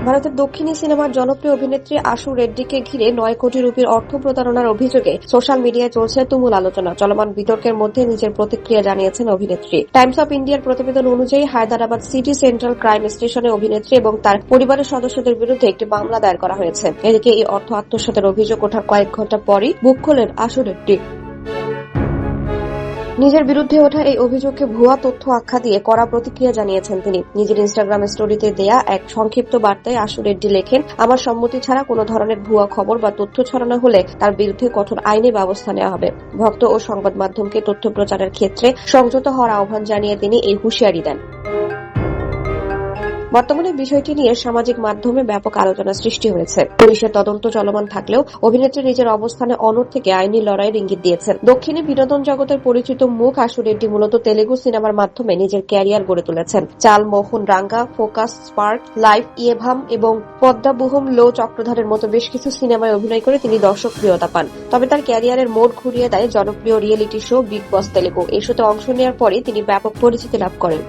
ভারতের দক্ষিণী সিনেমার জনপ্রিয় অভিনেত্রী আশু রেড্ডিকে ঘিরে 9 কোটি রুপির অর্থ প্রতারণার অভিযোগে সোশ্যাল মিডিয়ায় চলছে তুমুল আলোচনা। চলমান বিতর্কের মধ্যে নিজের প্রতিক্রিয়া জানিয়েছেন অভিনেত্রী। টাইমস অফ ইন্ডিয়ার প্রতিবেদন অনুযায়ী হায়দ্রাবাদ সিটি সেন্ট্রাল ক্রাইম স্টেশনে অভিনেত্রী এবং তার পরিবারের সদস্যদের বিরুদ্ধে একটি মামলা দায়ের করা হয়েছে। এদিকে এই অর্থ আত্মসাতের অভিযোগ ওঠার কয়েক ঘণ্টা পরই মুখ খোলেন আশু রেড্ডি। নিজের বিরুদ্ধে ওঠা এই অভিযোগকে ভুয়া তথ্য আখ্যা দিয়ে কড়া প্রতিক্রিয়া জানিয়েছেন তিনি। নিজের ইনস্টাগ্রাম স্টোরিতে দেয়া এক সংক্ষিপ্ত বার্তায় আশু রেড্ডি লেখেন, আমার সম্মতি ছাড়া কোনো ধরনের ভুয়া খবর বা তথ্য ছড়ানো হলে তার বিরুদ্ধে কঠোর আইনি ব্যবস্থা নেওয়া হবে। ভক্ত ও সংবাদ মাধ্যমকে তথ্য প্রচারের ক্ষেত্রে সংযত হওয়ার আহ্বান জানিয়ে তিনি এই হুঁশিয়ারি দেন। বর্তমানে বিষয়টি নিয়ে সামাজিক মাধ্যমে ব্যাপক আলোচনা সৃষ্টি হয়েছে। পুলিশের তদন্ত চলমান থাকলেও অভিনেত্রী নিজের অবস্থানে অনড় থেকে আইনি লড়াইয়ের ইঙ্গিত দিয়েছেন। দক্ষিণী বিনোদন জগতের পরিচিত মুখ আশু রেড্ডি মূলত তেলেগু সিনেমার মাধ্যমে নিজের ক্যারিয়ার গড়ে তুলেছেন। চাল মোহন রাঙ্গা, ফোকাস, স্পার্ক, লাইফ ইয়েভাম এবং পদ্মাবুহম লো চক্রধারের মতো বেশ কিছু সিনেমায় অভিনয় করে তিনি দর্শক প্রিয়তা পান। তবে তার ক্যারিয়ারের মোড় ঘুরিয়ে দেয় জনপ্রিয় রিয়েলিটি শো বিগ বস তেলেগু। এই শোতে অংশ নেওয়ার পরে তিনি ব্যাপক পরিচিতি লাভ করেন।